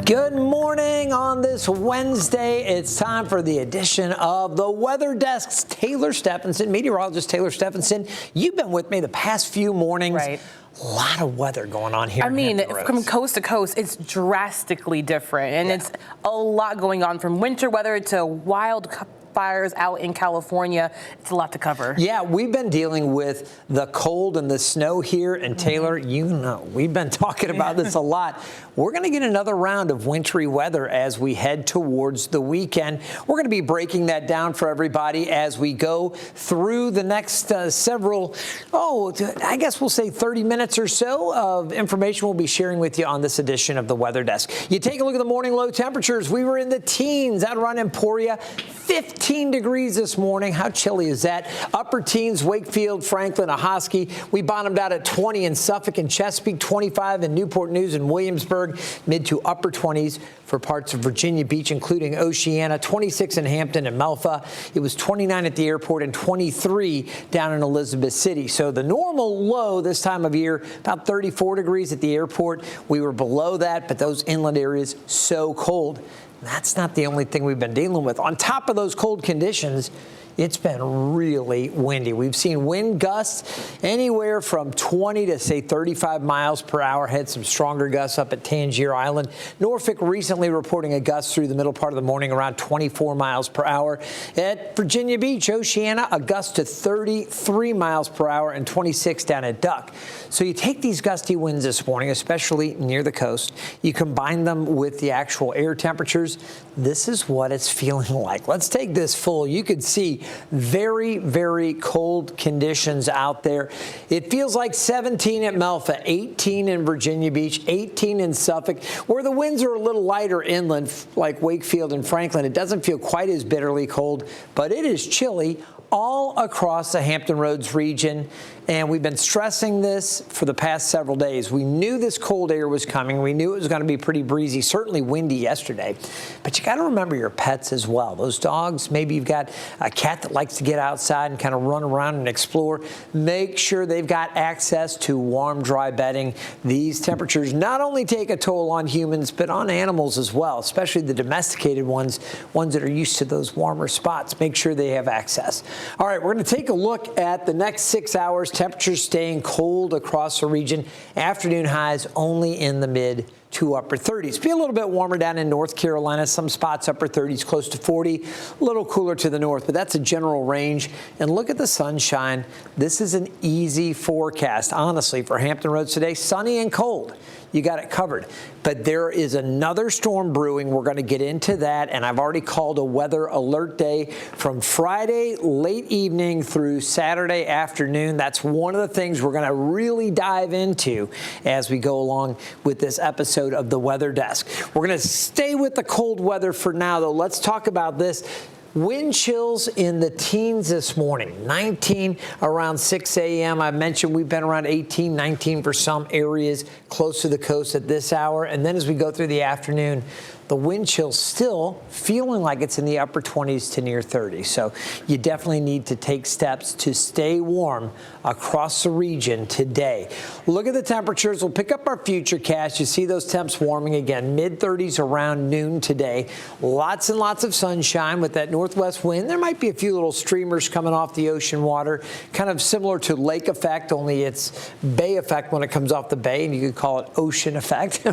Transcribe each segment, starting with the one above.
Good morning on this Wednesday. It's time for the edition of the Weather Desk's Taylor Stephenson, meteorologist Taylor Stephenson. You've been with me the past few mornings. Right. A lot of weather going on here. I mean, from coast to coast, it's drastically different. And it's a lot going on, from winter weather to wildfires out in California. It's a lot to cover. Yeah, we've been dealing with the cold and the snow here. And Taylor, you know, we've been talking about this a lot. We're going to get another round of wintry weather as we head towards the weekend. We're going to be breaking that down for everybody as we go through the next I guess we'll say 30 minutes or so of information we'll be sharing with you on this edition of the Weather Desk. You take a look at the morning low temperatures. We were in the teens out around Emporia. 15 degrees this morning. How chilly is that? Upper teens, Wakefield, Franklin, Ahoskie. We bottomed out at 20 in Suffolk and Chesapeake, 25 in Newport News and Williamsburg, mid to upper 20s for parts of Virginia Beach, including Oceana, 26 in Hampton and Melfa. It was 29 at the airport and 23 down in Elizabeth City. So the normal low this time of year, about 34 degrees at the airport. We were below that, but those inland areas so cold. That's not the only thing we've been dealing with. On top of those cold conditions, it's been really windy. We've seen wind gusts anywhere from 20 to, say, 35 miles per hour. Had some stronger gusts up at Tangier Island. Norfolk recently reporting a gust through the middle part of the morning around 24 miles per hour. At Virginia Beach, Oceana, a gust to 33 miles per hour and 26 down at Duck. So you take these gusty winds this morning, especially near the coast. You combine them with the actual air temperatures. This is what it's feeling like. Let's take this full. You could see very, very cold conditions out there. It feels like 17 at Melfa, 18 in Virginia Beach, 18 in Suffolk, where the winds are a little lighter inland, like Wakefield and Franklin. It doesn't feel quite as bitterly cold, but it is chilly all across the Hampton Roads region. And we've been stressing this for the past several days. We knew this cold air was coming. We knew it was going to be pretty breezy, certainly windy yesterday. But you got to remember your pets as well. Those dogs, maybe you've got a cat that likes to get outside and kind of run around and explore. Make sure they've got access to warm, dry bedding. These temperatures not only take a toll on humans, but on animals as well, especially the domesticated ones that are used to those warmer spots. Make sure they have access. All right, we're going to take a look at the next 6 hours. Temperatures staying cold across the region. Afternoon highs only in the mid to upper 30s. Be a little bit warmer down in North Carolina. Some spots upper 30s, close to 40. A little cooler to the north, but that's a general range. And look at the sunshine. This is an easy forecast, honestly, for Hampton Roads today. Sunny and cold. You got it covered. But there is another storm brewing. We're going to get into that, and I've already called a weather alert day from Friday late evening through Saturday afternoon. That's one of the things we're going to really dive into as we go along with this episode of the Weather Desk. We're going to stay with the cold weather for now, though. Let's talk about this. Wind chills in the teens this morning, 19 around 6 a.m. I mentioned we've been around 18, 19 for some areas close to the coast at this hour. And then as we go through the afternoon, the wind chill still feeling like it's in the upper 20s to near 30. So you definitely need to take steps to stay warm across the region today. Look at the temperatures. We'll pick up our futurecast. You see those temps warming again, mid 30s around noon today. Lots and lots of sunshine with that northwest wind. There might be a few little streamers coming off the ocean water, kind of similar to lake effect, only it's bay effect when it comes off the bay, and you could call it ocean effect.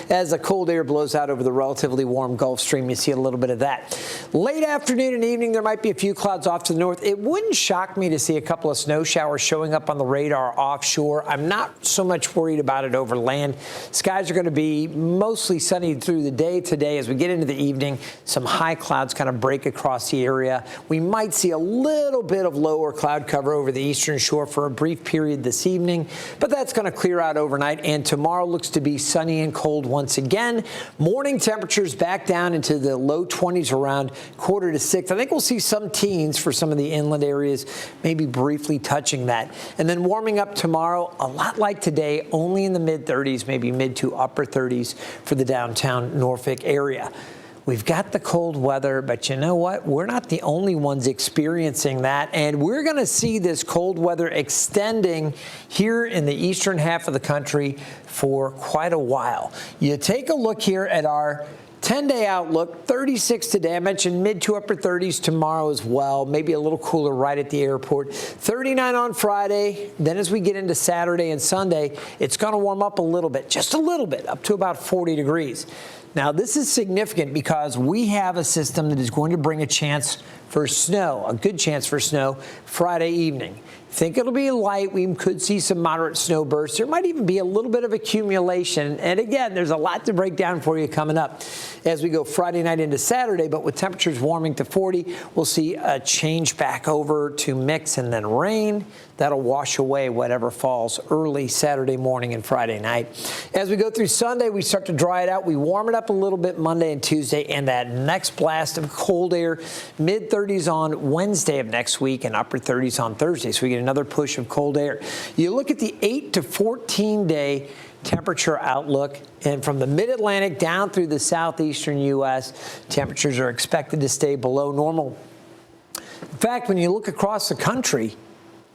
As the cold air blows out over the relatively warm Gulf Stream, you see a little bit of that. Late afternoon and evening, there might be a few clouds off to the north. It wouldn't shock me to see a couple of snow showers showing up on the radar offshore. I'm not so much worried about it over land. Skies are going to be mostly sunny through the day today. As we get into the evening, some high clouds kind of break across the area. We might see a little bit of lower cloud cover over the eastern shore for a brief period this evening, but that's going to clear out overnight, and tomorrow looks to be sunny and cold once again. Morning temperatures back down into the low 20s around 5:45. I think we'll see some teens for some of the inland areas, maybe briefly touching that. And then warming up tomorrow, a lot like today, only in the mid 30s, maybe mid to upper 30s for the downtown Norfolk area. We've got the cold weather, but you know what? We're not the only ones experiencing that, and we're going to see this cold weather extending here in the eastern half of the country for quite a while. You take a look here at our 10-day outlook, 36 today. I mentioned mid to upper 30s tomorrow as well, maybe a little cooler right at the airport. 39 on Friday. Then as we get into Saturday and Sunday, it's going to warm up a little bit, just a little bit, up to about 40 degrees. Now, this is significant because we have a system that is going to bring a chance for snow, a good chance for snow Friday evening. Think it'll be light. We could see some moderate snow bursts. There might even be a little bit of accumulation. And again, there's a lot to break down for you coming up as we go Friday night into Saturday. But with temperatures warming to 40, we'll see a change back over to mix and then rain. That'll wash away whatever falls early Saturday morning and Friday night. As we go through Sunday, we start to dry it out. We warm it up a little bit Monday and Tuesday, and that next blast of cold air, mid-30s on Wednesday of next week and upper 30s on Thursday. So we get another push of cold air. You look at the 8 to 14-day temperature outlook, and from the mid-Atlantic down through the southeastern U.S., temperatures are expected to stay below normal. In fact, when you look across the country,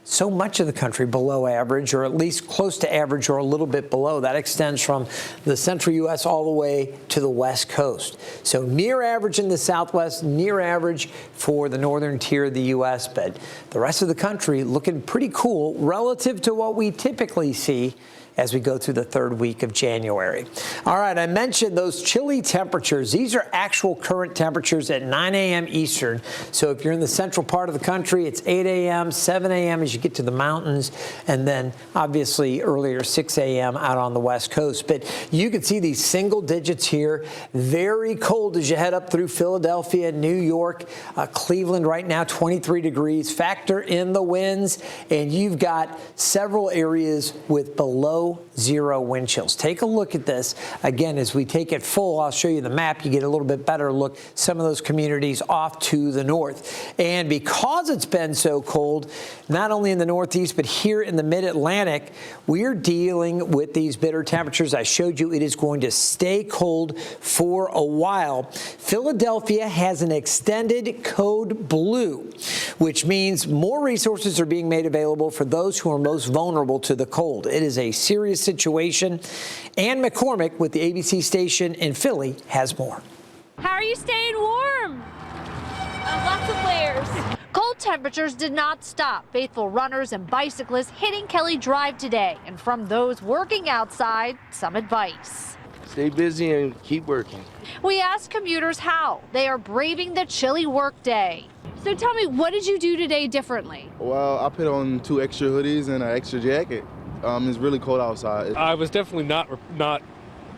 so much of the country below average, or at least close to average or a little bit below. That extends from the central U.S. all the way to the west coast. So near average in the southwest, near average for the northern tier of the U.S., but the rest of the country looking pretty cool relative to what we typically see as we go through the third week of January. All right, I mentioned those chilly temperatures. These are actual current temperatures at 9 a.m. Eastern. So if you're in the central part of the country, it's 8 a.m., 7 a.m. as you get to the mountains, and then obviously earlier 6 a.m. out on the west coast. But you can see these single digits here. Very cold as you head up through Philadelphia, New York, Cleveland right now, 23 degrees. Factor in the winds, and you've got several areas with below zero wind chills. Take a look at this. Again, as we take it full, I'll show you the map. You get a little bit better look. Some of those communities off to the north. And because it's been so cold, not only in the Northeast, but here in the mid-Atlantic, we're dealing with these bitter temperatures. I showed you it is going to stay cold for a while. Philadelphia has an extended code blue, which means more resources are being made available for those who are most vulnerable to the cold. It is a serious situation. Ann McCormick with the ABC station in Philly has more. How are you staying warm? Lots of layers. Cold temperatures did not stop faithful runners and bicyclists hitting Kelly Drive today. And from those working outside, some advice. Stay busy and keep working. We asked commuters how they are braving the chilly workday. So tell me, what did you do today differently? Well, I put on 2 extra hoodies and an extra jacket. It's really cold outside. I was definitely not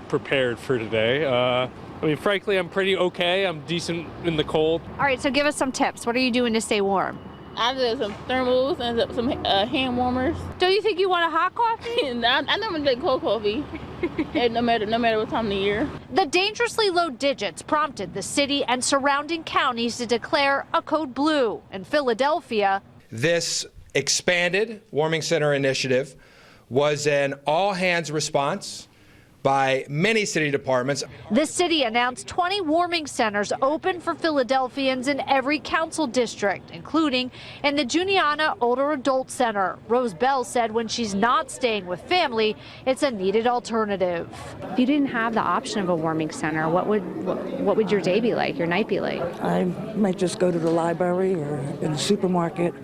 prepared for today. I mean, frankly, I'm pretty okay. I'm decent in the cold. All right, so give us some tips. What are you doing to stay warm? I did some thermals and some hand warmers. Don't you think you want a hot coffee? I never drink cold coffee, no matter what time of the year. The dangerously low digits prompted the city and surrounding counties to declare a code blue. In Philadelphia, this expanded warming center initiative was an all-hands response by many city departments. The city announced 20 warming centers open for Philadelphians in every council district, including in the Juniata Older Adult Center. Rose Bell said when she's not staying with family, it's a needed alternative. If you didn't have the option of a warming center, what would your day be like, your night be like? I might just go to the library or in the supermarket,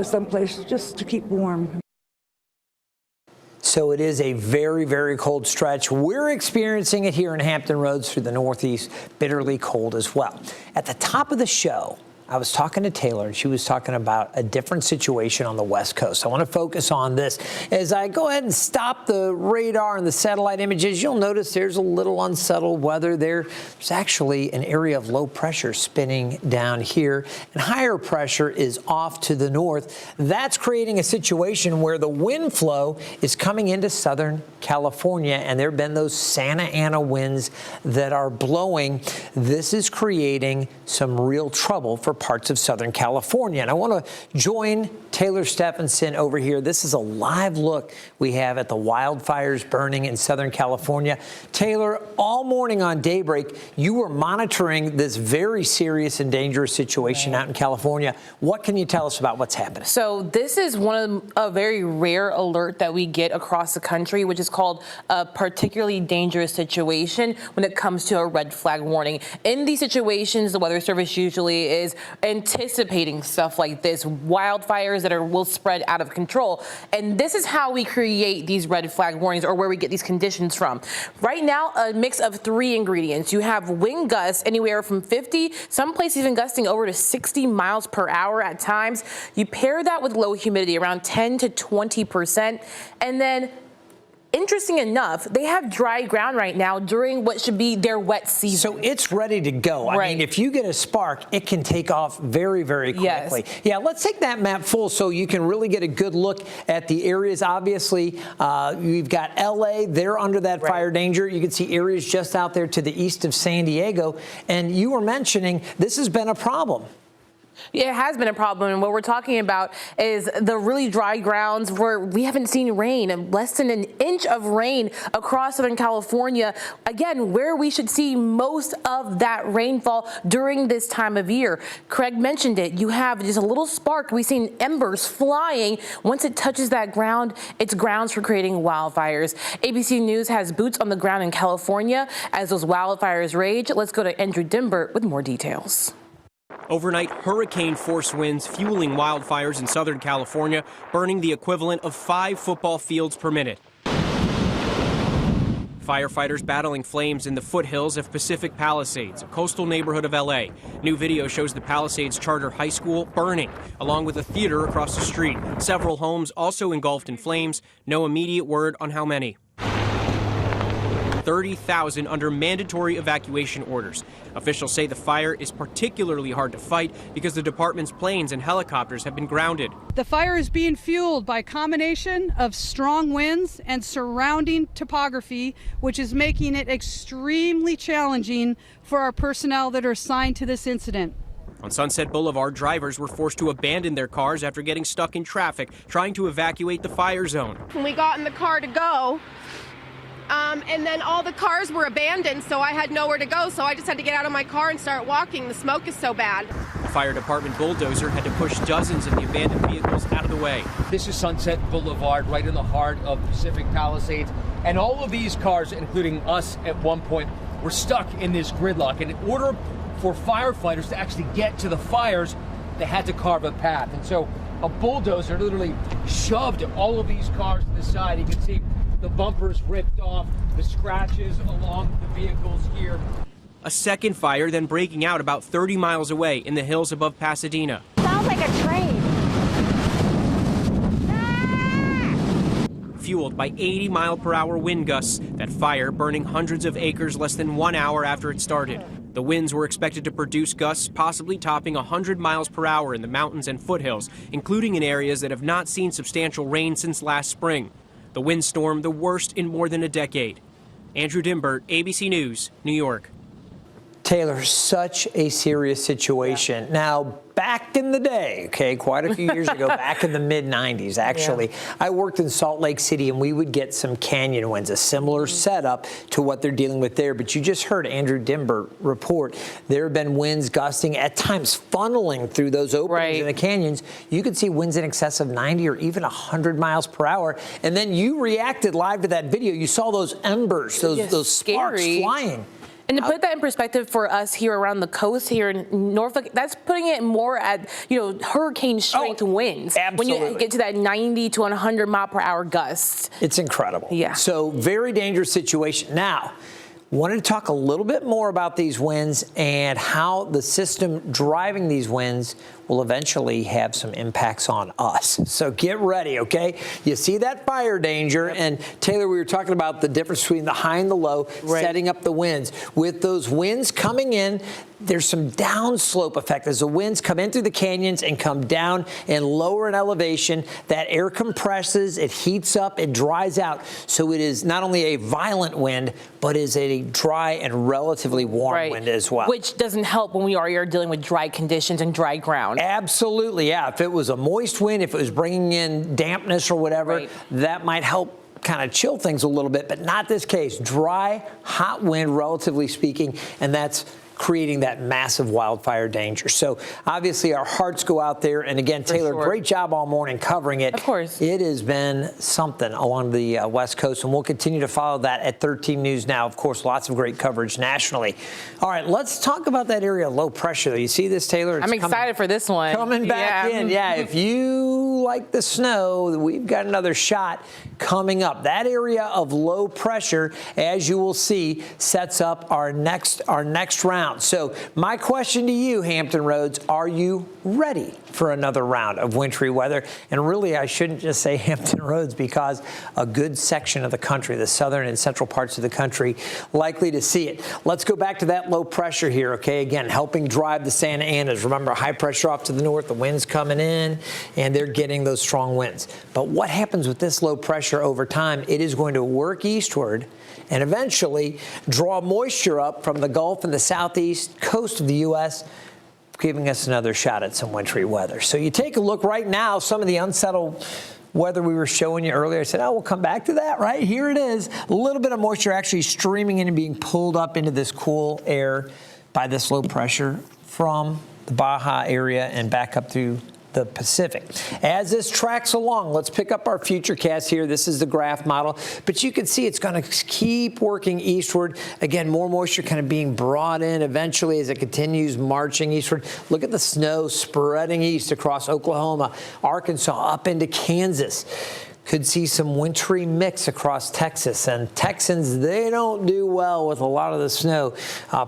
someplace just to keep warm. So it is a very, very cold stretch. We're experiencing it here in Hampton Roads through the Northeast, bitterly cold as well. At the top of the show, I was talking to Taylor, and she was talking about a different situation on the West Coast. I want to focus on this. As I go ahead and stop the radar and the satellite images, you'll notice there's a little unsettled weather there. There's actually an area of low pressure spinning down here, and higher pressure is off to the north. That's creating a situation where the wind flow is coming into Southern California, and there have been those Santa Ana winds that are blowing. This is creating some real trouble for parts of Southern California. And I want to join Taylor Stephenson over here. This is a live look we have at the wildfires burning in Southern California. Taylor, all morning on Daybreak, you were monitoring this very serious and dangerous situation out in California. What can you tell us about what's happening? So this is one of a very rare alert that we get across the country, which is called a particularly dangerous situation when it comes to a red flag warning. In these situations, the Weather Service usually is anticipating stuff like this, wildfires that will spread out of control. And this is how we create these red flag warnings, or where we get these conditions from. Right now, a mix of 3 ingredients. You have wind gusts anywhere from 50, some places even gusting over to 60 miles per hour at times. You pair that with low humidity, around 10 to 20%, and then interesting enough, they have dry ground right now during what should be their wet season. So it's ready to go. I mean, if you get a spark, it can take off very, very quickly. Yes. Yeah, let's take that map full so you can really get a good look at the areas. Obviously, we've got L.A. They're under that fire danger. You can see areas just out there to the east of San Diego. And you were mentioning this has been a problem. Yeah, it has been a problem, and what we're talking about is the really dry grounds where we haven't seen rain, less than an inch of rain across Southern California. Again, where we should see most of that rainfall during this time of year. Craig mentioned it. You have just a little spark. We've seen embers flying. Once it touches that ground, it's grounds for creating wildfires. ABC News has boots on the ground in California as those wildfires rage. Let's go to Andrew Dimbert with more details. Overnight, hurricane-force winds fueling wildfires in Southern California, burning the equivalent of 5 football fields per minute. Firefighters battling flames in the foothills of Pacific Palisades, a coastal neighborhood of L.A. New video shows the Palisades Charter High School burning, along with a theater across the street. Several homes also engulfed in flames. No immediate word on how many. 30,000 under mandatory evacuation orders. Officials say the fire is particularly hard to fight because the department's planes and helicopters have been grounded. The fire is being fueled by a combination of strong winds and surrounding topography, which is making it extremely challenging for our personnel that are assigned to this incident. On Sunset Boulevard, drivers were forced to abandon their cars after getting stuck in traffic trying to evacuate the fire zone. When we got in the car to go, and then all the cars were abandoned, so I had nowhere to go, so I just had to get out of my car and start walking. The smoke is so bad. The fire department bulldozer had to push dozens of the abandoned vehicles out of the way. This is Sunset Boulevard, right in the heart of Pacific Palisades, and all of these cars, including us at one point, were stuck in this gridlock. And in order for firefighters to actually get to the fires, they had to carve a path. And so a bulldozer literally shoved all of these cars to the side. You can see the bumpers ripped off, the scratches along the vehicles here. A second fire then breaking out about 30 miles away in the hills above Pasadena. Sounds like a train. Fueled by 80-mile-per-hour wind gusts, that fire burning hundreds of acres less than 1 hour after it started. The winds were expected to produce gusts possibly topping 100 miles per hour in the mountains and foothills, including in areas that have not seen substantial rain since last spring. The windstorm, the worst in more than a decade. Andrew Dimbert, ABC News, New York. Taylor, such a serious situation. Now, back in the day, okay, quite a few years ago, back in the mid-90s, actually, I worked in Salt Lake City, and we would get some canyon winds, a similar setup to what they're dealing with there. But you just heard Andrew Dimbert report there have been winds gusting, at times funneling through those openings in the canyons. You could see winds in excess of 90 or even 100 miles per hour. And then you reacted live to that video. You saw those embers, those sparks flying. And to put that in perspective for us here around the coast here in Norfolk, that's putting it more at, hurricane strength winds. Absolutely. When you get to that 90 to 100 mile per hour gusts. It's incredible. Yeah. So very dangerous situation. Now, wanted to talk a little bit more about these winds and how the system driving these winds will eventually have some impacts on us. So get ready, okay? You see that fire danger, and Taylor, we were talking about the difference between the high and the low, setting up the winds. With those winds coming in, there's some downslope effect. As the winds come in through the canyons and come down and lower in elevation, that air compresses, it heats up, it dries out. So it is not only a violent wind, but is a dry and relatively warm wind as well. Which doesn't help when we are dealing with dry conditions and dry ground. Absolutely, yeah. If it was a moist wind, if it was bringing in dampness or whatever, that might help kind of chill things a little bit, but not this case. Dry, hot wind, relatively speaking, and that's creating that massive wildfire danger. So obviously our hearts go out there. And again, Taylor, great job all morning covering it. Of course. It has been something along the West Coast, and we'll continue to follow that at 13 News Now. Of course, lots of great coverage nationally. All right, let's talk about that area of low pressure. You see this, Taylor? I'm excited for this one. Coming back in. Yeah, if you like the snow, we've got another shot coming up. That area of low pressure, as you will see, sets up our next round. So my question to you, Hampton Roads, are you ready for another round of wintry weather? And really, I shouldn't just say Hampton Roads, because a good section of the country, the southern and central parts of the country, likely to see it. Let's go back to that low pressure here, okay? Again, helping drive the Santa Anas. Remember, high pressure off to the north, the winds coming in, and they're getting those strong winds. But what happens with this low pressure over time? It is going to work eastward and eventually draw moisture up from the Gulf and the southeast coast of the U.S., giving us another shot at some wintry weather. So you take a look right now, some of the unsettled weather we were showing you earlier. I said, oh, we'll come back to that, right? Here it is. A little bit of moisture actually streaming in and being pulled up into this cool air by this low pressure from the Baja area and back up through the Pacific. As this tracks along, let's pick up our futurecast here. This is the graph model, but you can see it's going to keep working eastward. Again, more moisture kind of being brought in eventually as it continues marching eastward. Look at the snow spreading east across Oklahoma, Arkansas, up into Kansas. Could see some wintry mix across Texas, and Texans, they don't do well with a lot of the snow.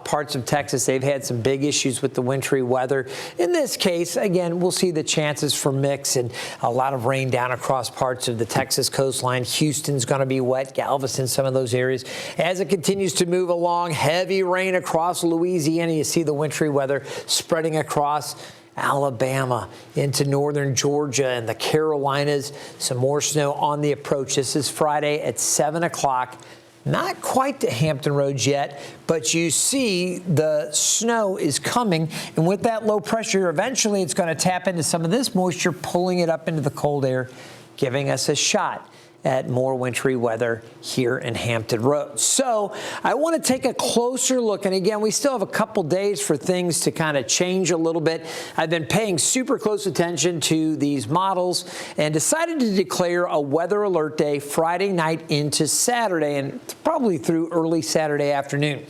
Parts of Texas, they've had some big issues with the wintry weather. In this case, again, we'll see the chances for mix and a lot of rain down across parts of the Texas coastline. Houston's going to be wet, Galveston, some of those areas. As it continues to move along, heavy rain across Louisiana. You see the wintry weather spreading across Alabama into northern Georgia and the Carolinas. Some more snow on the approach. This is Friday at 7 o'clock. Not quite to Hampton Roads yet, but you see the snow is coming. And with that low pressure, eventually it's going to tap into some of this moisture, pulling it up into the cold air, giving us a shot at more wintry weather here in Hampton Roads. So I want to take a closer look. And again, we still have a couple days for things to kind of change a little bit. I've been paying super close attention to these models and decided to declare a weather alert day Friday night into Saturday and probably through early Saturday afternoon.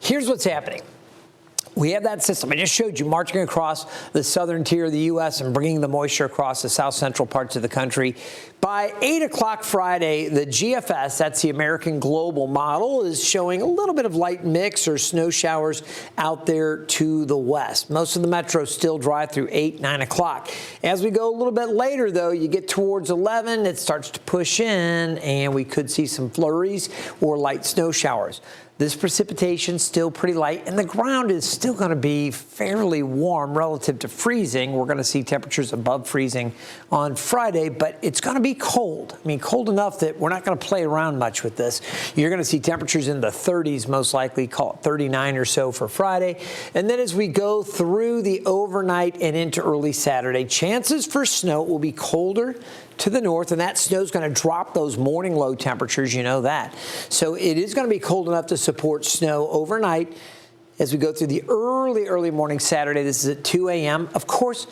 Here's what's happening. We have that system I just showed you marching across the southern tier of the U.S. and bringing the moisture across the south central parts of the country. By 8 o'clock Friday, the GFS, that's the American Global Model, is showing a little bit of light mix or snow showers out there to the west. Most of the metro still dry through 8, 9 o'clock. As we go a little bit later, though, you get towards 11, it starts to push in, and we could see some flurries or light snow showers. This precipitation still pretty light, and the ground is still going to be fairly warm relative to freezing. We're going to see temperatures above freezing on Friday, but it's going to be cold. I mean, cold enough that we're not going to play around much with this. You're going to see temperatures in the 30s, most likely, call it 39 or so for Friday. And then as we go through the overnight and into early Saturday, chances for snow will be colder to the north, and that snow is going to drop those morning low temperatures, you know that. So it is going to be cold enough to support snow overnight as we go through the early morning Saturday. This is at 2 a.m. Of course,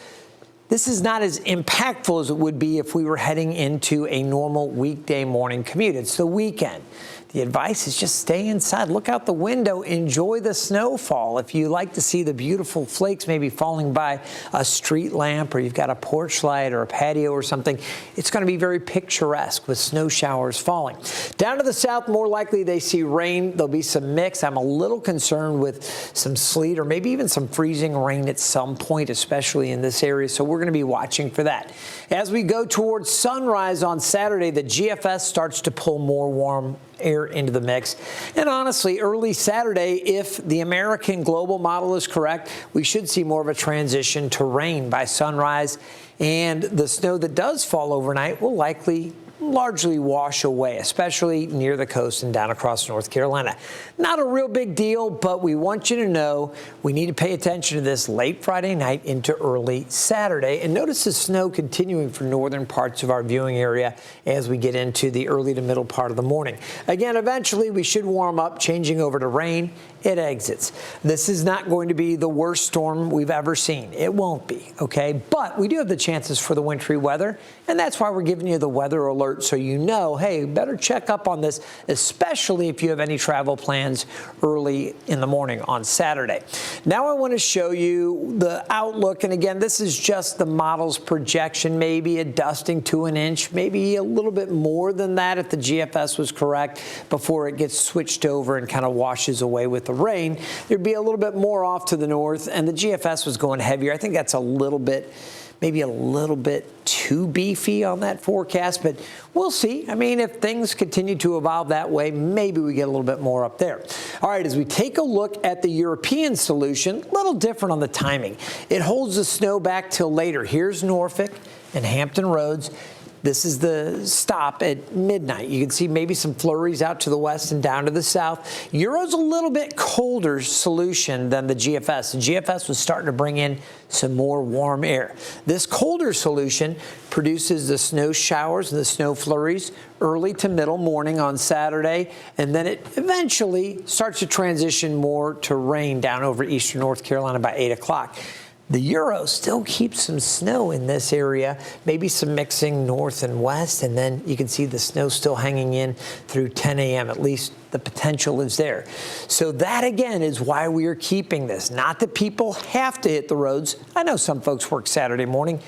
this is not as impactful as it would be if we were heading into a normal weekday morning commute. It's the weekend. the advice is just stay inside. Look out the window. Enjoy the snowfall. If you like to see the beautiful flakes maybe falling by a street lamp, or you've got a porch light or a patio or something, it's going to be very picturesque with snow showers falling. Down to the south, more likely they see rain. There'll be some mix. I'm a little concerned with some sleet or maybe even some freezing rain at some point, especially in this area. So we're going to be watching for that. As we go towards sunrise on Saturday, the GFS starts to pull more warm air into the mix. And honestly, early Saturday, if the American global model is correct, we should see more of a transition to rain by sunrise. And the snow that does fall overnight will likely largely wash away, especially near the coast and down across North Carolina. Not a real big deal, but we want you to know we need to pay attention to this late Friday night into early Saturday. And notice the snow continuing for northern parts of our viewing area as we get into the early to middle part of the morning. Again, eventually we should warm up, changing over to rain. It exits. This is not going to be the worst storm we've ever seen. It won't be, okay? But we do have the chances for the wintry weather, and that's why we're giving you the weather alert so you know, hey, better check up on this, especially if you have any travel plans early in the morning on Saturday. Now I want to show you the outlook, and again, this is just the model's projection, maybe a dusting to an inch, maybe a little bit more than that if the GFS was correct before it gets switched over and kind of washes away with the rain. There'd be a little bit more off to the north, and the GFS was going heavier. I think that's a little bit, maybe a little bit too beefy on that forecast, but we'll see. I mean, if things continue to evolve that way, maybe we get a little bit more up there. All right, as we take a look at the European solution, a little different on the timing. It holds the snow back till later. Here's Norfolk and Hampton Roads. This is the stop at midnight. You can see maybe some flurries out to the west and down to the south. Euro's a little bit colder solution than the GFS. The GFS was starting to bring in some more warm air. This colder solution produces the snow showers and the snow flurries early to middle morning on Saturday, and then it eventually starts to transition more to rain down over eastern North Carolina by 8 o'clock. The Euro still keeps some snow in this area, maybe some mixing north and west, and then you can see the snow still hanging in through 10 a.m. At least the potential is there. So that, again, is why we are keeping this. Not that people have to hit the roads. I know some folks work Saturday morning,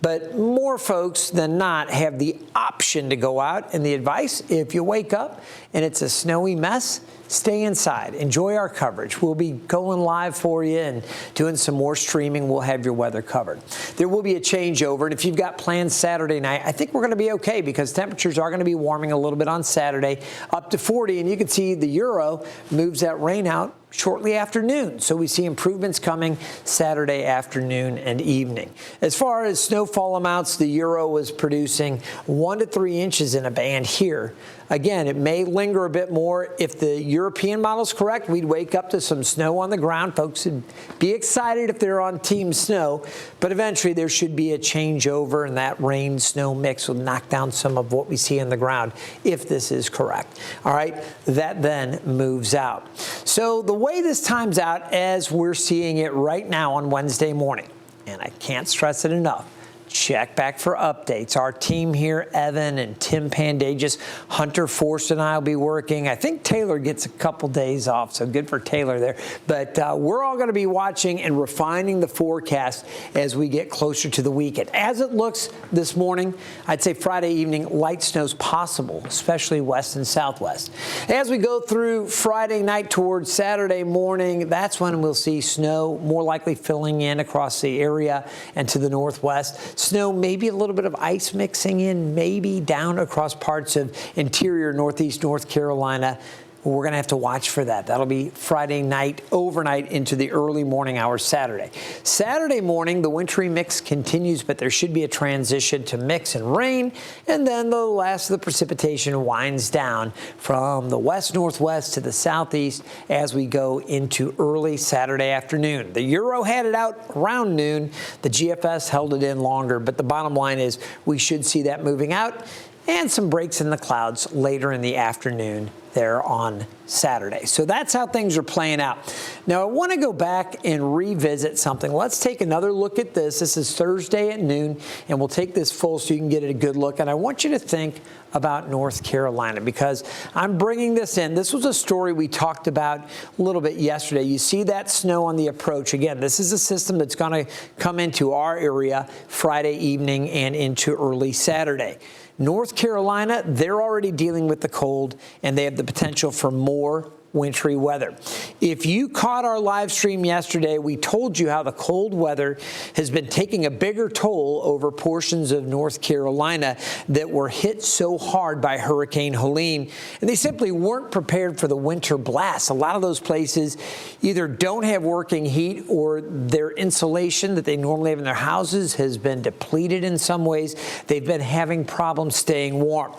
but more folks than not have the option to go out. And the advice, if you wake up and it's a snowy mess, stay inside. Enjoy our coverage. We'll be going live for you and doing some more streaming. We'll have your weather covered. There will be a changeover, and if you've got plans Saturday night, I think we're going to be okay because temperatures are going to be warming a little bit on Saturday, up to 40, and you can see the Euro moves that rain out shortly after noon. So we see improvements coming Saturday afternoon and evening. As far as snowfall amounts, the Euro was producing 1 to 3 inches in a band here. Again, it may linger a bit more. If the European model is correct, we'd wake up to some snow on the ground. Folks would be excited if they're on team snow, but eventually there should be a changeover, and that rain-snow mix will knock down some of what we see on the ground if this is correct. All right, that then moves out. So the way this times out as we're seeing it right now on Wednesday morning, and I can't stress it enough, check back for updates. Our team here, Evan and Tim Pandages, Hunter Forst and I will be working. I think Taylor gets a couple days off, so good for Taylor there. But we're all going to be watching and refining the forecast as we get closer to the weekend. As it looks this morning, I'd say Friday evening, light snow's possible, especially west and southwest. As we go through Friday night towards Saturday morning, that's when we'll see snow more likely filling in across the area and to the northwest. Snow, maybe a little bit of ice mixing in, maybe down across parts of interior northeast North Carolina. We're going to have to watch for that. That'll be Friday night, overnight into the early morning hours Saturday. Saturday morning, the wintry mix continues, but there should be a transition to mix and rain, and then the last of the precipitation winds down from the west-northwest to the southeast as we go into early Saturday afternoon. The Euro had it out around noon. The GFS held it in longer, but the bottom line is we should see that moving out and some breaks in the clouds later in the afternoon there on Saturday. So that's how things are playing out. Now, I want to go back and revisit something. Let's take another look at this. This is Thursday at noon, and we'll take this full so you can get a good look. And I want you to think about North Carolina because I'm bringing this in. This was a story we talked about a little bit yesterday. You see that snow on the approach. Again, this is a system that's going to come into our area Friday evening and into early Saturday. North Carolina, they're already dealing with the cold, and they have the potential for more wintry weather. If you caught our live stream yesterday, we told you how the cold weather has been taking a bigger toll over portions of North Carolina that were hit so hard by Hurricane Helene, and they simply weren't prepared for the winter blast. A lot of those places either don't have working heat or their insulation that they normally have in their houses has been depleted in some ways. They've been having problems staying warm.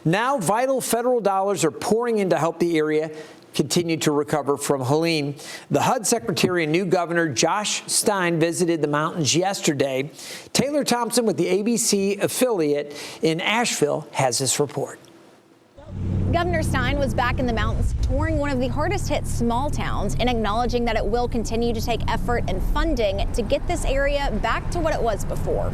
Now, vital federal dollars are pouring in to help the area continue to recover from Helene. The HUD Secretary and new Governor Josh Stein visited the mountains yesterday. Taylor Thompson with the ABC affiliate in Asheville has this report. Governor Stein was back in the mountains touring one of the hardest hit small towns and acknowledging that it will continue to take effort and funding to get this area back to what it was before.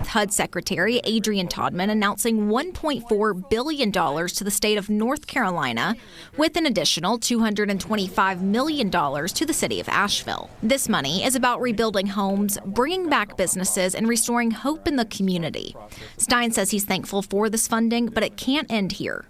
HUD Secretary Adrian Todman announcing $1.4 billion to the state of North Carolina, with an additional $225 million to the city of Asheville. This money is about rebuilding homes, bringing back businesses, and restoring hope in the community. Stein says he's thankful for this funding, but it can't end here.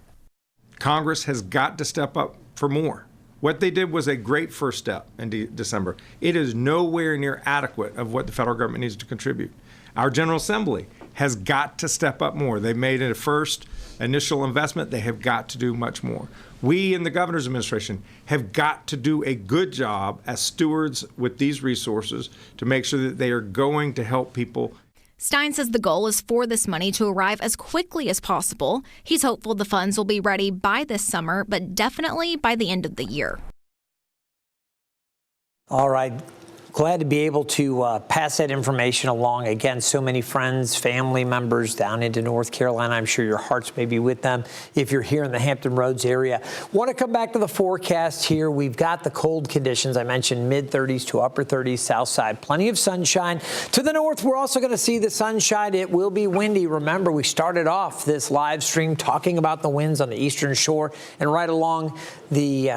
Congress has got to step up for more. What they did was a great first step in December. It is nowhere near adequate of what the federal government needs to contribute. Our General Assembly has got to step up more. They made a first initial investment. They have got to do much more. We in the governor's administration have got to do a good job as stewards with these resources to make sure that they are going to help people. Stein says the goal is for this money to arrive as quickly as possible. He's hopeful the funds will be ready by this summer, but definitely by the end of the year. All right. Glad to be able to pass that information along. Again, so many friends, family members down into North Carolina. I'm sure your hearts may be with them if you're here in the Hampton Roads area. Want to come back to the forecast here. We've got the cold conditions. I mentioned mid-30s to upper 30s south side. Plenty of sunshine. To the north, we're also going to see the sunshine. It will be windy. Remember, we started off this live stream talking about the winds on the eastern shore and right along the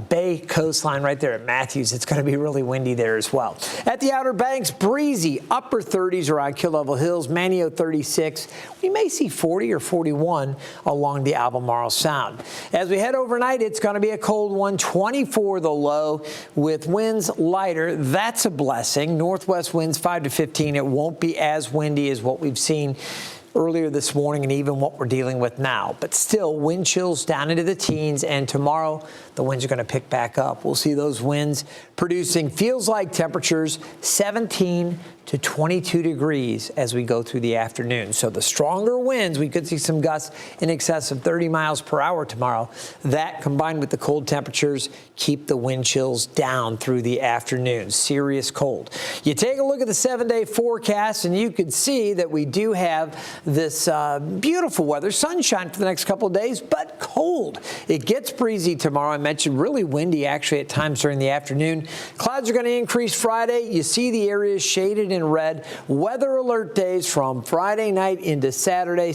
Bay coastline right there at Matthews. It's going to be really windy there as well. At the Outer Banks, breezy, upper 30s around Kill Level Hills, Manio 36. We may see 40 or 41 along the Albemarle Sound. As we head overnight, it's going to be a cold one, 24 the low with winds lighter. That's a blessing. Northwest winds 5 to 15. It won't be as windy as what we've seen earlier this morning and even what we're dealing with now. But still, wind chills down into the teens, and tomorrow the winds are going to pick back up. We'll see those winds producing feels like temperatures 17 to 22 degrees as we go through the afternoon. So the stronger winds, we could see some gusts in excess of 30 miles per hour tomorrow. That combined with the cold temperatures keep the wind chills down through the afternoon. Serious cold. You take a look at the 7-day forecast and you can see that we do have this beautiful weather, sunshine for the next couple of days, but cold. It gets breezy tomorrow. I mentioned really windy actually at times during the afternoon. Clouds are going to increase Friday. You see the areas shaded in red. Weather alert days from Friday night into Saturday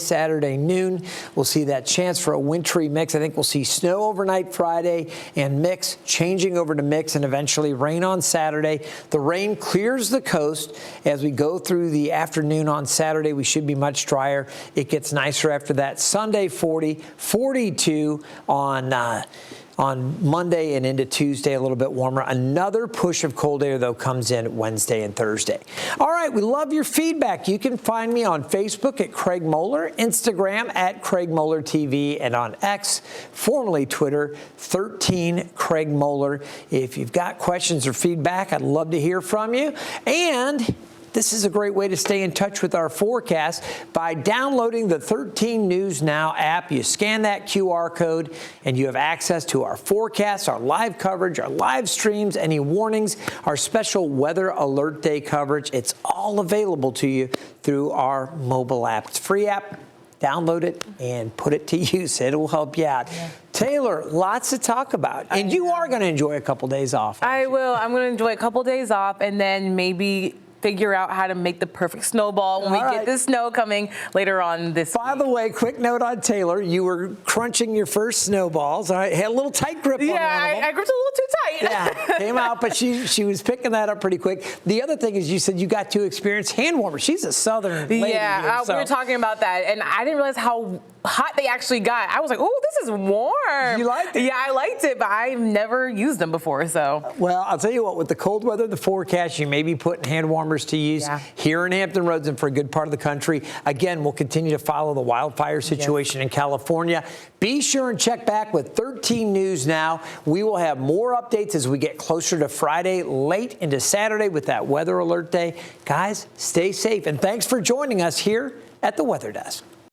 noon. We'll see that chance for a wintry mix. I think we'll see snow overnight Friday and mix changing over to mix and eventually rain on Saturday. The rain clears the coast as we go through the afternoon on Saturday. We should be much drier. It gets nicer after that. Sunday 40, 42 on Monday and into Tuesday, a little bit warmer. Another push of cold air, though, comes in Wednesday and Thursday. All right, we love your feedback. You can find me on Facebook at Craig Moeller, Instagram at Craig Moeller TV, and on X, formerly Twitter, 13 Craig Moeller. If you've got questions or feedback, I'd love to hear from you. And this is a great way to stay in touch with our forecast by downloading the 13 News Now app. You scan that QR code and you have access to our forecasts, our live coverage, our live streams, any warnings, our special weather alert day coverage. It's all available to you through our mobile app. It's a free app. download it and put it to use. It will help you out. Yeah. Taylor, lots to talk about. And you are going to enjoy a couple days off. I will. I'm going to enjoy a couple days off and then maybe figure out how to make the perfect snowball when we get the snow coming later on this week. By the way, quick note on Taylor. You were crunching your first snowballs. I had a little tight grip on one of them. I gripped a little too tight. Yeah, came out, but she was picking that up pretty quick. The other thing is you said you got to experience hand warmers. She's a southern lady. Yeah, we were talking about that, and I didn't realize how hot they actually got. I was like, oh, this is warm. You liked it? Yeah, I liked it, but I've never used them before, so. Well, I'll tell you what, with the cold weather, the forecast, you may be putting hand warmers to use here in Hampton Roads and for a good part of the country. Again, we'll continue to follow the wildfire situation in California. Be sure and check back with 13 News Now. We will have more updates as we get closer to Friday, late into Saturday with that weather alert day. Guys, stay safe, and thanks for joining us here at the Weather Desk.